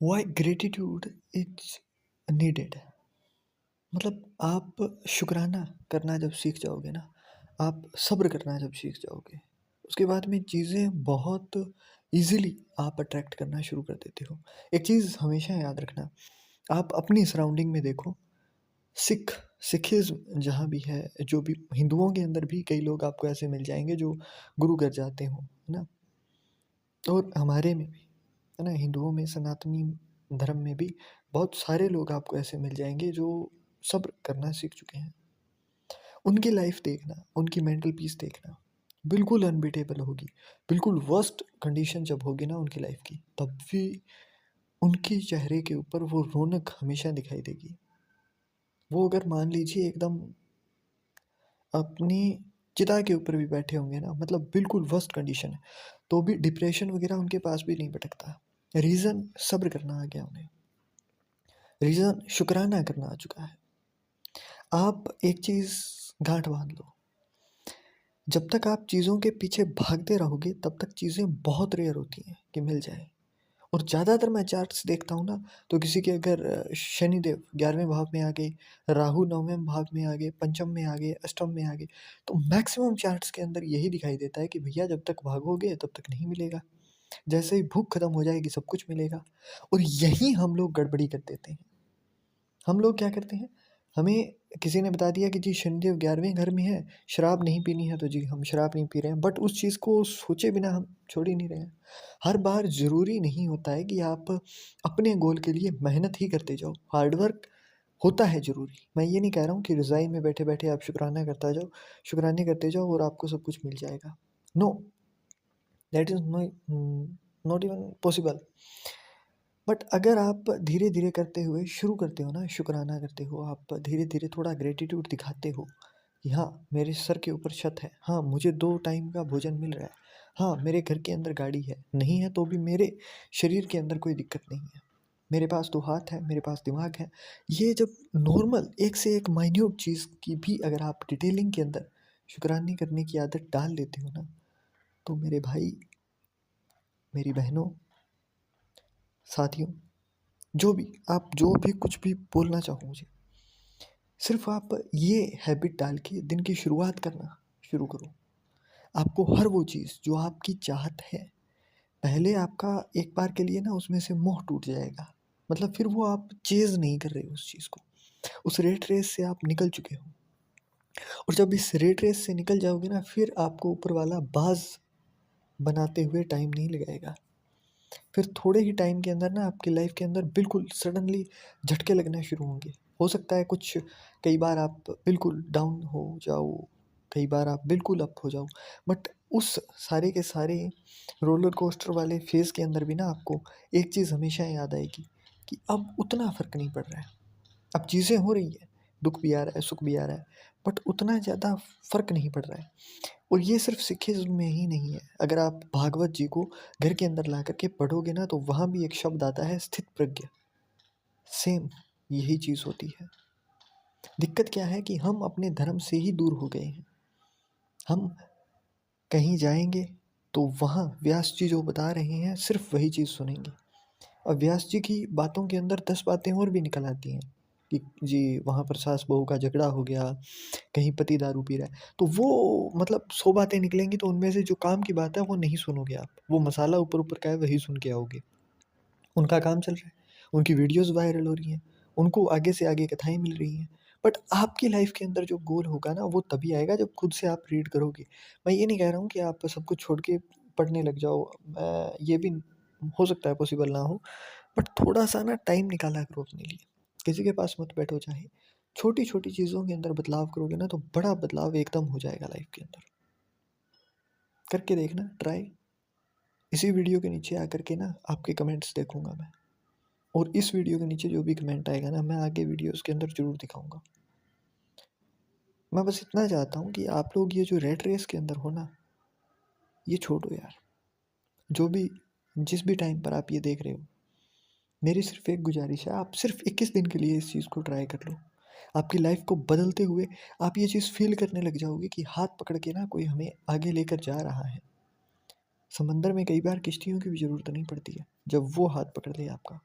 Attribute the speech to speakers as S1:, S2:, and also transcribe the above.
S1: Why gratitude is needed. मतलब आप शुक्राना करना जब सीख जाओगे ना, आप सब्र करना जब सीख जाओगे, उसके बाद में चीज़ें बहुत इजीली आप अट्रैक्ट करना शुरू कर देते हो। एक चीज़ हमेशा याद रखना, आप अपनी सराउंडिंग में देखो, सिखिज़्म जहाँ भी है, जो भी हिंदुओं के अंदर भी कई लोग आपको ऐसे मिल जाएंगे जो गुरु घर जाते हो, है ना। और हमारे में भी, है ना, हिंदुओं में सनातनी धर्म में भी बहुत सारे लोग आपको ऐसे मिल जाएंगे जो सब्र करना सीख चुके हैं। उनकी लाइफ देखना, उनकी मेंटल पीस देखना, बिल्कुल अनबीटेबल होगी। बिल्कुल वर्स्ट कंडीशन जब होगी ना उनकी लाइफ की, तब भी उनके चेहरे के ऊपर वो रौनक हमेशा दिखाई देगी। वो अगर मान लीजिए एकदम अपनी चिता के ऊपर भी बैठे होंगे ना, मतलब बिल्कुल वर्स्ट कंडीशन है, तो भी डिप्रेशन वगैरह उनके पास भी नहीं भटकता। रीज़न सब्र करना आ गया उन्हें, रीज़न शुक्राना करना आ चुका है। आप एक चीज़ गांठ बांध लो, जब तक आप चीज़ों के पीछे भागते रहोगे तब तक चीज़ें बहुत रेयर होती हैं कि मिल जाए। और ज़्यादातर मैं चार्ट्स देखता हूँ ना, तो किसी के अगर शनिदेव 11वें भाव में आ गए, राहु 9वें भाव में आ गए, पंचम में आ गए, अष्टम में आ गए, तो मैक्सिमम चार्ट्स के अंदर यही दिखाई देता है कि भैया जब तक भागोगे तब तक नहीं मिलेगा, जैसे ही भूख खत्म हो जाएगी सब कुछ मिलेगा। और यही हम लोग गड़बड़ी कर देते हैं। हम लोग क्या करते हैं, हमें किसी ने बता दिया कि जी शनिदेव 11वें घर में है, शराब नहीं पीनी है, तो जी हम शराब नहीं पी रहे हैं, बट उस चीज़ को सोचे बिना हम छोड़ ही नहीं रहे हैं। हर बार ज़रूरी नहीं होता है कि आप अपने गोल के लिए मेहनत ही करते जाओ, हार्ड वर्क होता है ज़रूरी। मैं ये नहीं कह रहा हूँ कि रज़ाई में बैठे-बैठे आप शुकराना करता जाओ, शुकराने करते जाओ और आपको सब कुछ मिल जाएगा। No, that is not even possible. But अगर आप धीरे-धीरे करते हुए शुरू करते हो ना, शुकराना करते हो, आप धीरे-धीरे थोड़ा ग्रैटिट्यूड दिखाते हो कि हाँ, मेरे सर के ऊपर छत है, हाँ, मुझे 2 टाइम का भोजन मिल रहा है, हाँ, मेरे घर के अंदर गाड़ी है, नहीं है तो भी मेरे शरीर के अंदर कोई दिक्कत नहीं है, मेरे पास 2 हाथ है, मेरे पास दिमाग है। ये जब नॉर्मल एक से एक माइन्यूट चीज़ की भी अगर आप डिटेलिंग के अंदर शुकराने करने की आदत डाल लेते हो ना, तो मेरे भाई, मेरी बहनों, साथियों, जो भी आप जो भी कुछ भी बोलना चाहो मुझे, सिर्फ आप ये हैबिट डाल के दिन की शुरुआत करना शुरू करो। आपको हर वो चीज़ जो आपकी चाहत है, पहले आपका एक बार के लिए ना उसमें से मोह टूट जाएगा। मतलब फिर वो आप चेज़ नहीं कर रहे हो उस चीज़ को, उस रेट रेस से आप निकल चुके हो। और जब इस रेट रेस से निकल जाओगे ना, फिर आपको ऊपर वाला बाज़ बनाते हुए टाइम नहीं लगाएगा। फिर थोड़े ही टाइम के अंदर ना आपकी लाइफ के अंदर बिल्कुल सडनली झटके लगना शुरू होंगे। हो सकता है कुछ, कई बार आप बिल्कुल डाउन हो जाओ, कई बार आप बिल्कुल अप हो जाओ, बट उस सारे के सारे रोलर कोस्टर वाले फेज़ के अंदर भी ना आपको एक चीज़ हमेशा याद आएगी कि अब उतना फ़र्क नहीं पड़ रहा है। अब चीज़ें हो रही है, दुःख भी आ रहा है, सुख भी आ रहा है, बट उतना ज़्यादा फ़र्क नहीं पड़ रहा है। और ये सिर्फ सिखिज़्म में ही नहीं है, अगर आप भागवत जी को घर के अंदर ला कर के पढ़ोगे ना, तो वहाँ भी एक शब्द आता है स्थित प्रज्ञ, सेम यही चीज़ होती है। दिक्कत क्या है कि हम अपने धर्म से ही दूर हो गए हैं। हम कहीं जाएँगे तो वहाँ व्यास जी जो बता रहे हैं सिर्फ वही चीज़ सुनेंगे। और व्यास जी की बातों के अंदर 10 बातें और भी निकल आती हैं कि जी वहाँ पर सास-बहू का झगड़ा हो गया, कहीं पति दारू पी रहा है। तो वो मतलब 100 बातें निकलेंगी तो उनमें से जो काम की बात है वो नहीं सुनोगे आप। वो मसाला ऊपर-ऊपर का है वही सुन के आओगे। उनका काम चल रहा है, उनकी वीडियोज़ वायरल हो रही हैं, उनको आगे से आगे कथाएँ मिल रही हैं। बट आपकी लाइफ़ के अंदर जो गोल होगा ना वो तभी आएगा जब खुद से आप रीड करोगे। मैं ये नहीं कह रहा हूँ कि आप सब कुछ छोड़ के पढ़ने लग जाओ। ये भी हो सकता है पॉसिबल ना हो, बट थोड़ा-सा ना टाइम निकाला करो अपने लिए। किसी के पास मत बैठो चाहे, छोटी-छोटी चीज़ों के अंदर बदलाव करोगे ना तो बड़ा बदलाव एकदम हो जाएगा लाइफ़ के अंदर। करके देखना ट्राई। इसी वीडियो के नीचे आकर के ना आपके कमेंट्स देखूँगा मैं। और इस वीडियो के नीचे जो भी कमेंट आएगा ना, मैं आगे वीडियोज़ के अंदर ज़रूर दिखाऊँगा। मैं बस इतना चाहता हूँ कि आप लोग ये जो रैट रेस के अंदर हो ना, ये छोड़ो यार। जो भी जिस भी टाइम पर आप ये देख रहे हो, मेरी सिर्फ़ एक गुज़ारिश है, आप सिर्फ़ 21 दिन के लिए इस चीज़ को ट्राई कर लो। आपकी लाइफ़ को बदलते हुए आप ये चीज़ फ़ील करने लग जाओगे कि हाथ पकड़ के ना कोई हमें आगे लेकर जा रहा है। समंदर में कई बार किश्तियों की भी ज़रूरत नहीं पड़ती है, जब वो हाथ पकड़ ले आपका।